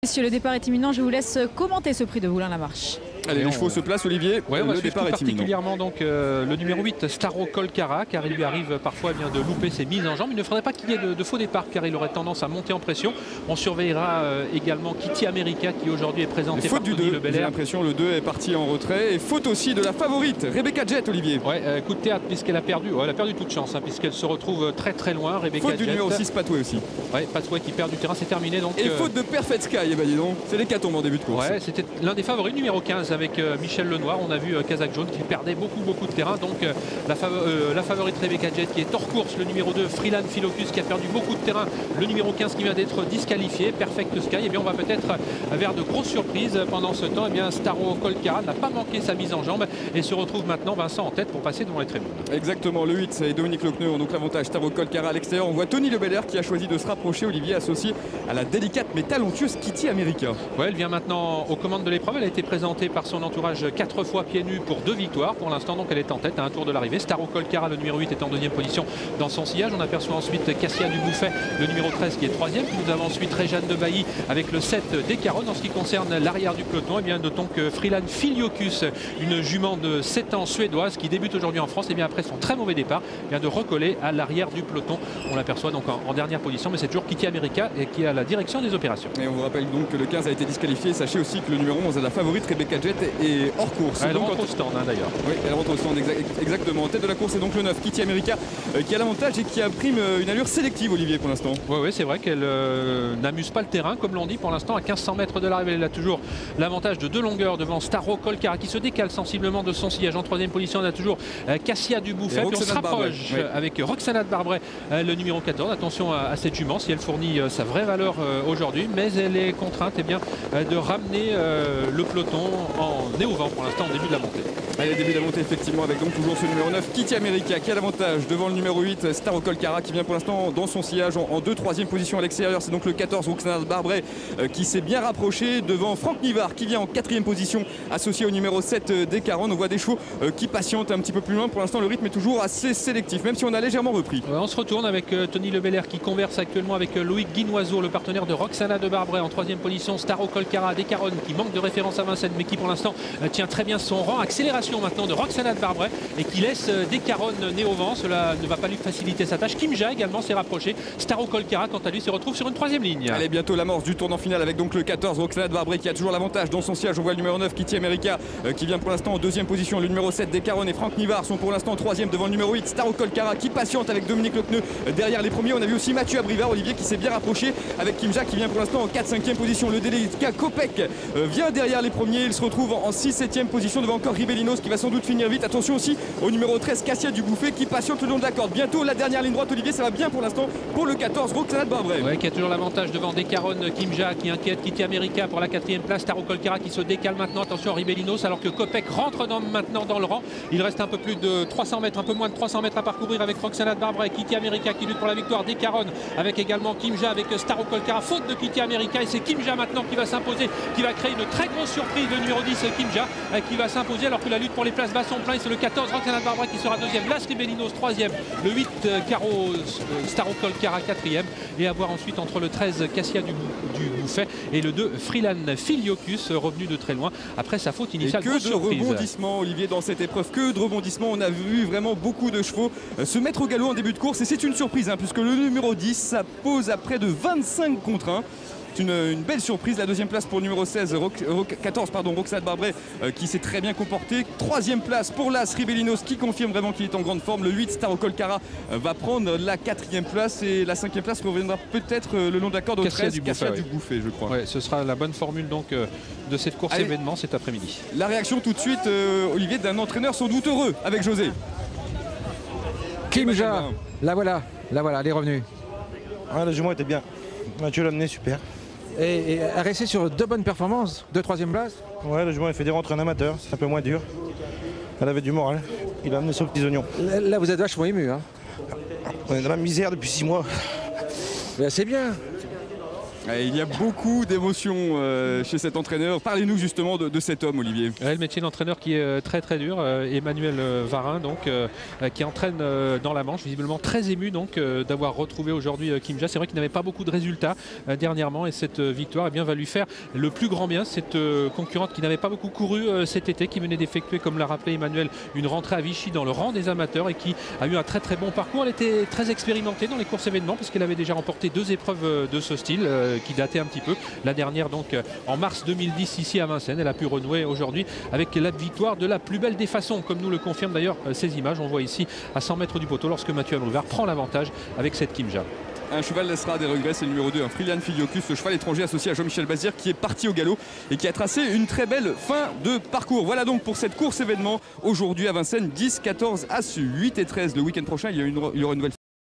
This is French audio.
Messieurs, le départ est imminent. Je vous laisse commenter ce prix de Moulins-la-Marche. Allez, les chevaux se placent, Olivier. Ouais, le départ est particulièrement donc, le numéro 8, Staro Colcara, car il lui arrive parfois de louper ses mises en jambes. Il ne faudrait pas qu'il y ait de faux départ, car il aurait tendance à monter en pression. On surveillera également Kitty America, qui aujourd'hui est présenté par Tony Le Belair. J'ai l'impression le 2 est parti en retrait. Et faute aussi de la favorite, Rebecca Jet, Olivier. Ouais, coup de théâtre, puisqu'elle a perdu. Ouais, elle a perdu toute chance, puisqu'elle se retrouve très très loin. Rebecca faute Jet. du numéro 6, Patway aussi. Ouais, Patway qui perd du terrain, c'est terminé. Donc, et faute de Perfect Sky, eh ben dis donc, c'est l'hécatombe en début de course. Ouais, c'était l'un des favoris, numéro 15, avec Michel Lenoir. On a vu Kazakh Jaune qui perdait beaucoup de terrain. Donc la favorite Rebecca Jet qui est hors course. Le numéro 2, Freeland Philocus, qui a perdu beaucoup de terrain. Le numéro 15 qui vient d'être disqualifié, Perfect Sky. Et bien on va peut-être vers de grosses surprises pendant ce temps. Et bien Staro Colcara n'a pas manqué sa mise en jambe et se retrouve maintenant Vincent en tête pour passer devant les tribunes. Exactement, le 8 et Dominique Lecneux ont donc l'avantage. Staro Colcara à l'extérieur. On voit Tony Le Belair qui a choisi de se rapprocher, Olivier, associé à la délicate mais talentueuse Kitty America. Ouais, elle vient maintenant aux commandes de l'épreuve. Elle a été présentée par son entourage 4 fois pieds nus pour 2 victoires. Pour l'instant, donc elle est en tête à un tour de l'arrivée. Staro Colcara, le numéro 8, est en deuxième position dans son sillage. On aperçoit ensuite Cassia Dubouffet, le numéro 13, qui est troisième. Puis nous avons ensuite Réjeanne de Bailly avec le 7 Descaronnes. En ce qui concerne l'arrière du peloton, eh bien, notons que Freeland Philocus, une jument de 7 ans suédoise qui débute aujourd'hui en France, et bien après son très mauvais départ, vient de recoller à l'arrière du peloton. On l'aperçoit donc en dernière position, mais c'est toujours Kitty America qui a la direction des opérations. Et on vous rappelle donc que le 15 a été disqualifié. Sachez aussi que le numéro 11 a la favorite Rebecca Jet est hors course. Elle rentre au stand d'ailleurs. Oui, elle rentre au stand exactement. En tête de la course, c'est donc le 9, Kitty America, qui a l'avantage et qui imprime une allure sélective, Olivier, pour l'instant. Oui, c'est vrai qu'elle n'amuse pas le terrain, comme l'on dit pour l'instant. À 1500 mètres de l'arrivée, elle a toujours l'avantage de 2 longueurs devant Staro Colcara, qui se décale sensiblement de son sillage. En troisième position, on a toujours Cassia Dubouffet. Puis on se rapproche avec Roxana de Barbret, le numéro 14. Attention à cette jument, si elle fournit sa vraie valeur aujourd'hui, mais elle est contrainte de ramener le peloton en néo-vent pour l'instant au début de la montée. Allez, début de la montée, effectivement, avec donc toujours ce numéro 9, Kitty America, qui a l'avantage devant le numéro 8, Staro Colcara, qui vient pour l'instant dans son sillage en 2/3e position à l'extérieur. C'est donc le 14, Roxana de Barbret, qui s'est bien rapproché devant Franck Nivard, qui vient en 4e position, associé au numéro 7 Descaronnes. On voit des chevaux qui patientent un petit peu plus loin. Pour l'instant, le rythme est toujours assez sélectif, même si on a légèrement repris. On se retourne avec Tony Le Belair qui converse actuellement avec Loïc Guinoiseau, le partenaire de Roxana de Barbret. En 3e position, Staro Colcara, Descaronnes, qui manque de référence à Vincennes, mais qui pour l'instant tient très bien son rang. Accélération maintenant de Roxana de Barbret et qui laisse Descaronnes né au vent. Cela ne va pas lui faciliter sa tâche. Kimja également s'est rapproché. Staro Colcara, quant à lui, se retrouve sur une 3e ligne. Allez, bientôt l'amorce du tournant final avec donc le 14, Roxana de Barbret, qui a toujours l'avantage dans son siège. On voit le numéro 9, Kitty America, qui vient pour l'instant en 2e position. Le numéro 7, Descaronnes, et Franck Nivard sont pour l'instant en 3e devant le numéro 8, Staro Colcara, qui patiente avec Dominique Lecneux derrière les premiers. On a vu aussi Mathieu Abrivard, Olivier, qui s'est bien rapproché avec Kimja, qui vient pour l'instant en 4/5e position. Le délicat Kopek vient derrière les premiers. Il se retrouve en 6/7e position devant encore Ribelinos, qui va sans doute finir vite. Attention aussi au numéro 13, Cassia Dubouffet, qui patiente le long de la corde. Bientôt la dernière ligne droite, Olivier, ça va bien pour l'instant pour le 14, Roxana de Barbret. Ouais, qui a toujours l'avantage devant Descaronnes, Kimja qui inquiète Kitty America pour la 4e place. Staro Colcara qui se décale maintenant. Attention à Ribelinos, alors que Kopek rentre maintenant dans le rang. Il reste un peu plus de 300 mètres, un peu moins de 300 mètres à parcourir avec Roxana de Barbret, Kitty America qui lutte pour la victoire. Descaronnes avec également Kimja, avec Staro Colcara. Faute de Kitty America, et c'est Kimja maintenant qui va s'imposer, qui va créer une très grosse surprise. Le numéro 10, Kimja, qui va s'imposer alors que la lutte pour les places bas sont plein. C'est le 14, Roxana de Barbret, qui sera 2e. Las Ribelinos 3e. Le 8, Staro Colcara 4e. Et à voir ensuite entre le 13, Cassia Dubouffet, et le 2, Freeland Philocus, revenu de très loin après sa faute initiale. Et que de rebondissements, Olivier, dans cette épreuve. Que de rebondissements. On a vu vraiment beaucoup de chevaux se mettre au galop en début de course. Et c'est une surprise, puisque le numéro 10, ça pose à près de 25 contre 1. C'est une belle surprise. La 2e place pour le numéro 16, 14, Roxana de Barbret, qui s'est très bien comporté. 3e place pour Las Ribelinos, qui confirme vraiment qu'il est en grande forme. Le 8, Staro Colcara, va prendre la 4e place, et la 5e place reviendra peut-être le long de la corde au 13, Cassia Dubouffet, je crois. Ouais, ce sera la bonne formule donc de cette course événement cet après-midi. La réaction tout de suite, Olivier, d'un entraîneur sans doute heureux avec José. Kimja, la voilà, elle est revenue. Ah, le jument était bien. Mathieu l'a amené, super. Et elle restait sur 2 bonnes performances, 2/3e place. Ouais, le jument il fait des rentres en amateur, c'est un peu moins dur. Elle avait du moral, il a amené sur petits oignons. Là vous êtes vachement ému. Hein. On est dans la misère depuis 6 mois. C'est bien. Il y a beaucoup d'émotions chez cet entraîneur. Parlez-nous justement de cet homme, Olivier. Le métier d'entraîneur qui est très très dur. Emmanuel Varin, donc, qui entraîne dans la Manche, visiblement très ému donc d'avoir retrouvé aujourd'hui Kim-Ja. C'est vrai qu'il n'avait pas beaucoup de résultats dernièrement et cette victoire va lui faire le plus grand bien. Cette concurrente qui n'avait pas beaucoup couru cet été, qui venait d'effectuer, comme l'a rappelé Emmanuel, une rentrée à Vichy dans le rang des amateurs et qui a eu un très très bon parcours. Elle était très expérimentée dans les courses événements parce qu'elle avait déjà remporté 2 épreuves de ce style qui dataient un petit peu. La dernière donc en mars 2010 ici à Vincennes. Elle a pu renouer aujourd'hui avec la victoire de la plus belle des façons, comme nous le confirment d'ailleurs ces images. On voit ici à 100 mètres du poteau lorsque Mathieu Abrivard prend l'avantage avec cette Kim-Ja. Un cheval laissera des regrets, c'est le numéro 2, un Frilian Filiocus, le cheval étranger associé à Jean-Michel Bazir qui est parti au galop et qui a tracé une très belle fin de parcours. Voilà donc pour cette course événement aujourd'hui à Vincennes, 10, 14 As, 8 et 13. Le week-end prochain, il y aura une nouvelle